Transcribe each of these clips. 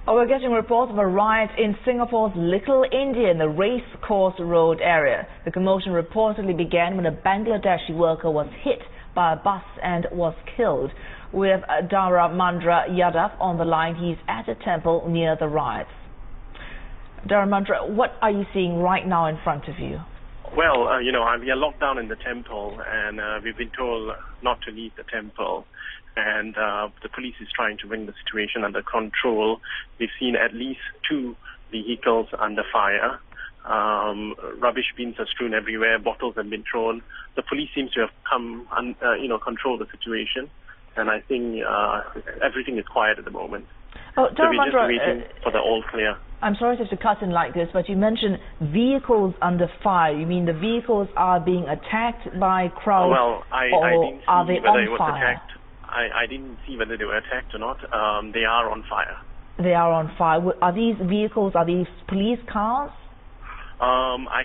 Oh, we're getting reports of a riot in Singapore's Little India in the Race Course Road area. The commotion reportedly began when a Bangladeshi worker was hit by a bus and was killed. With Dara Mandra Yadav on the line, he's at a temple near the riots. Dara Mandra, what are you seeing right now in front of you? Well, we are locked down in the temple, and we've been told not to leave the temple. And the police is trying to bring the situation under control. We've seen at least 2 vehicles under fire. Rubbish bins are strewn everywhere. Bottles have been thrown. The police seems to have come and control the situation. And I think everything is quiet at the moment. Oh, so we're just waiting for the all clear. I'm sorry to have to cut in like this, but you mentioned vehicles under fire. You mean the vehicles are being attacked by crowds, well, I didn't see are they whether on it was fire? Attacked. I didn't see whether they were attacked or not. They are on fire. They are on fire. Are these vehicles, are these police cars? I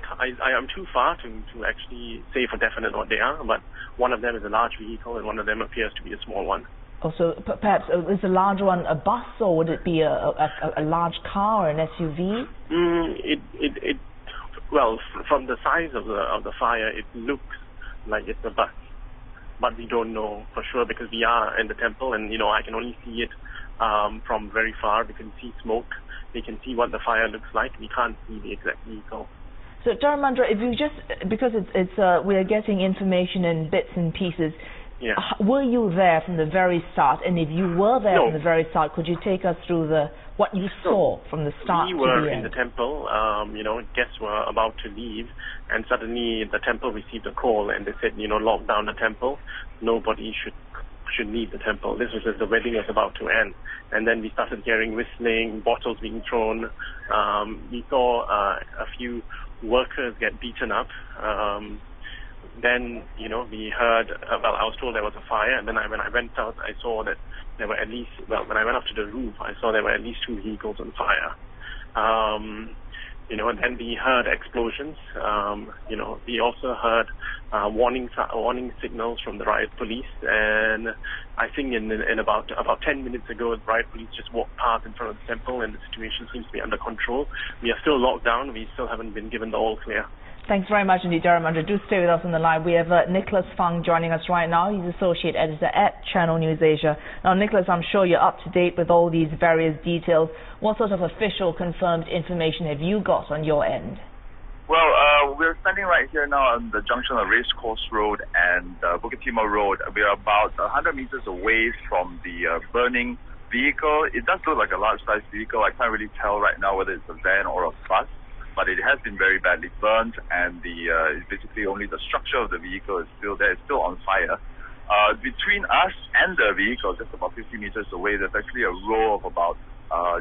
am too far to actually say for definite what they are, but one of them is a large vehicle and one of them appears to be a small one. Oh, so perhaps is the larger one a bus, or would it be a large car or an SUV? Well, from the size of the fire, it looks like it's a bus, but we don't know for sure because we are in the temple, and I can only see it from very far. We can see smoke. We can see what the fire looks like. We can't see the exact vehicle. So, Dara Mandra, if you just, because we are getting information in bits and pieces. Yeah. Were you there from the very start? And if you were there from the very start, could you take us through what you saw from the start to the end? We were in the temple. Guests were about to leave, and suddenly the temple received a call, and they said, lock down the temple. Nobody should leave the temple. This was as the wedding was about to end, and then we started hearing whistling, bottles being thrown. We saw a few workers get beaten up. Then, we heard, I was told there was a fire, and then when I went out, I saw that there were at least, when I went up to the roof, I saw there were at least 2 vehicles on fire. And then we heard explosions. We also heard warning signals from the riot police, and I think in about 10 minutes ago, the riot police just walked past in front of the temple, and the situation seems to be under control. We are still locked down. We still haven't been given the all clear. Thanks very much indeed, Dara Mandra. Do stay with us on the line. We have Nicholas Fung joining us right now. He's Associate Editor at Channel News Asia. Now, Nicholas, I'm sure you're up to date with all these various details. What sort of official confirmed information have you got on your end? Well, we're standing right here now on the junction of Race Course Road and Bukit Timah Road. We're about 100 meters away from the burning vehicle. It does look like a large-sized vehicle. I can't really tell right now whether it's a van or a bus, but it has been very badly burnt, and basically only the structure of the vehicle is still there. It's still on fire. Between us and the vehicle, just about 50 meters away, there's actually a row of about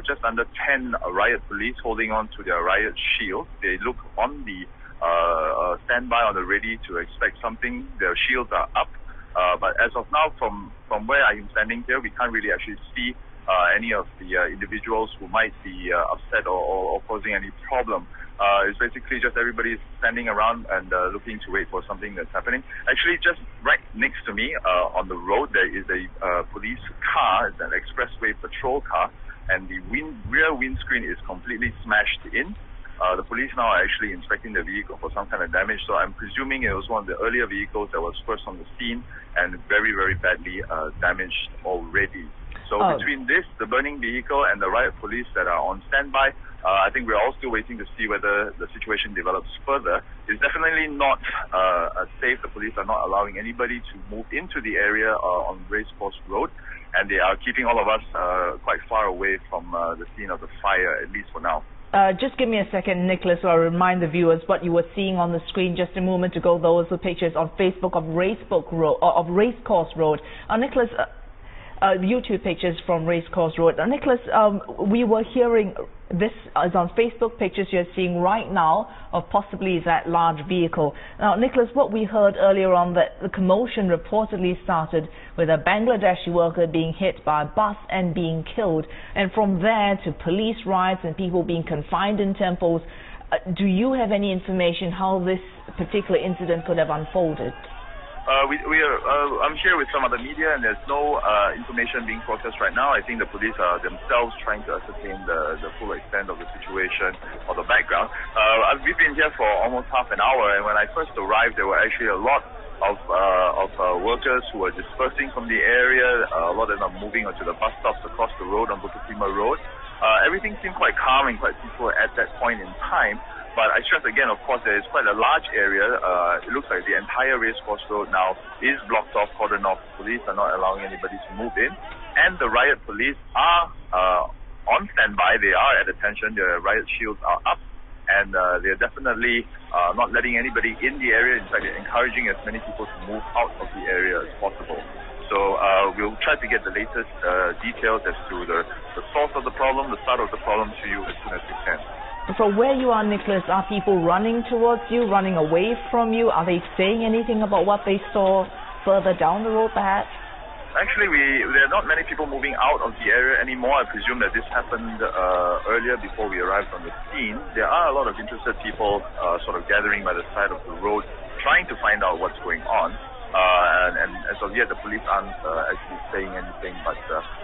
just under 10 riot police holding on to their riot shields. They look on the standby, on the ready to expect something. Their shields are up, but as of now, from where I am standing here, we can't really actually see any of the individuals who might be upset or causing any problem. It's basically just everybody is standing around and looking to wait for something that's happening. Actually, just right next to me on the road, there is a police car. It's an expressway patrol car, and the rear windscreen is completely smashed in. The police now are actually inspecting the vehicle for some kind of damage, so I'm presuming it was one of the earlier vehicles that was first on the scene and very, very badly damaged already. So between this, the burning vehicle, and the riot police that are on standby, I think we're all still waiting to see whether the situation develops further. It's definitely not safe. The police are not allowing anybody to move into the area on Race Course Road, and they are keeping all of us quite far away from the scene of the fire, at least for now. Just give me a second, Nicholas, so I'll remind the viewers what you were seeing on the screen just a moment ago. Those were pictures on Facebook of Race Course Road. Nicholas, YouTube pictures from Race Course Road. Nicholas, we were hearing, this is on Facebook pictures you're seeing right now of possibly that large vehicle. Now, Nicholas, what we heard earlier on, that the commotion reportedly started with a Bangladeshi worker being hit by a bus and being killed, and from there to police riots and people being confined in temples. Do you have any information how this particular incident could have unfolded? I'm here with some other media, and there's no information being processed right now. I think the police are themselves trying to ascertain the full extent of the situation or the background. We've been here for almost half an hour, and when I first arrived, there were actually a lot of workers who were dispersing from the area. A lot of them are moving onto the bus stops across the road on Bukit Timah Road. Everything seemed quite calm and quite peaceful at that point in time. But I stress again, of course, there is quite a large area. It looks like the entire racecourse road now is blocked off, cordoned off. Police are not allowing anybody to move in. And the riot police are on standby. They are at attention. The riot shields are up. And they're definitely not letting anybody in the area. In fact, they're encouraging as many people to move out of the area as possible. So we'll try to get the latest details as to the source of the problem, the start of the problem to you as soon as we can. So where you are, Nicholas, are people running towards you, running away from you? Are they saying anything about what they saw further down the road, perhaps? Actually, there are not many people moving out of the area anymore. I presume that this happened earlier before we arrived on the scene. There are a lot of interested people sort of gathering by the side of the road, trying to find out what's going on. And as of yet, the police aren't actually saying anything, but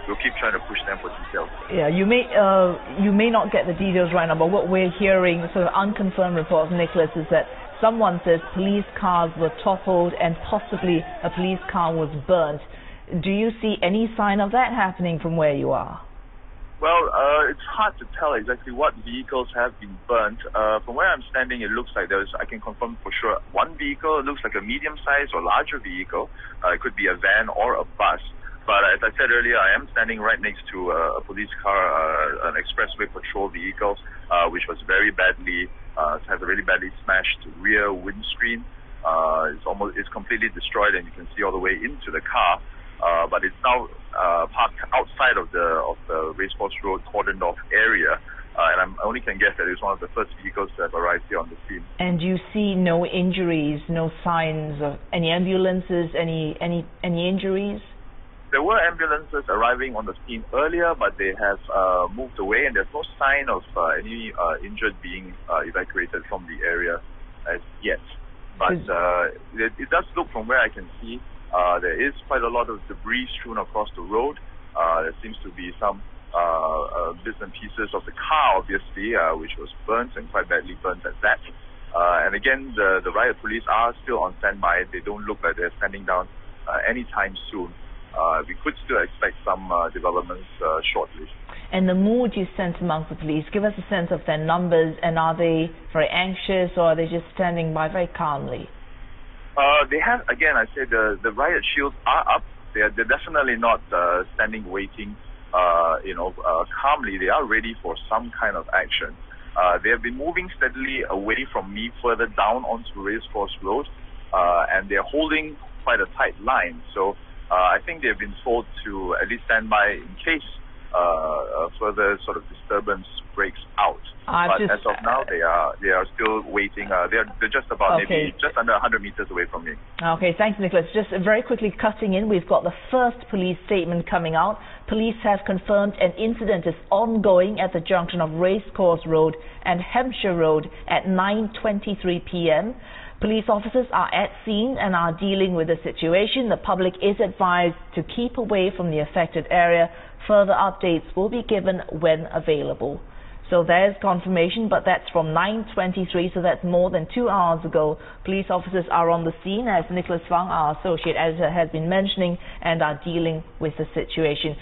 we'll keep trying to push them for details. Yeah, you may not get the details right now, but what we're hearing, sort of unconfirmed reports, Nicholas, is that someone says police cars were toppled and possibly a police car was burnt. Do you see any sign of that happening from where you are? Well, it's hard to tell exactly what vehicles have been burnt. From where I'm standing, it looks like I can confirm for sure, one vehicle. It looks like a medium-sized or larger vehicle. It could be a van or a bus. But as I said earlier, I am standing right next to a police car, an expressway patrol vehicle, which was has a really badly smashed rear windscreen. It's completely destroyed, and you can see all the way into the car. But it's now parked outside of the racecourse road cordoned off area, and I only can guess that it's one of the first vehicles to have arrived here on the scene. And you see no injuries, no signs of any ambulances, any injuries? There were ambulances arriving on the scene earlier, but they have moved away, and there's no sign of any injured being evacuated from the area as yet. But it does look, from where I can see, there is quite a lot of debris strewn across the road. There seems to be some bits and pieces of the car, obviously, which was burnt, and quite badly burnt at that. And again, the riot police are still on standby. They don't look like they're standing down anytime soon. We could still expect some developments shortly. And the mood you sense amongst the police, give us a sense of their numbers, and are they very anxious, or are they just standing by very calmly? They have, again, I say the riot shields are up. They're definitely not standing waiting, calmly. They are ready for some kind of action. They have been moving steadily away from me, further down onto Racecourse Road, and they're holding quite a tight line. So I think they've been told to at least stand by in case further sort of disturbance breaks out. But as of now, they are still waiting. They're just about maybe just under 100 meters away from me. Okay, thanks, Nicholas. Just very quickly cutting in, we've got the first police statement coming out. Police have confirmed an incident is ongoing at the junction of Racecourse Road and Hampshire Road at 9:23 p.m. Police officers are at scene and are dealing with the situation. The public is advised to keep away from the affected area. Further updates will be given when available. So there's confirmation, but that's from 9:23, so that's more than 2 hours ago. Police officers are on the scene, as Nicholas Fang, our associate editor, has been mentioning, and are dealing with the situation.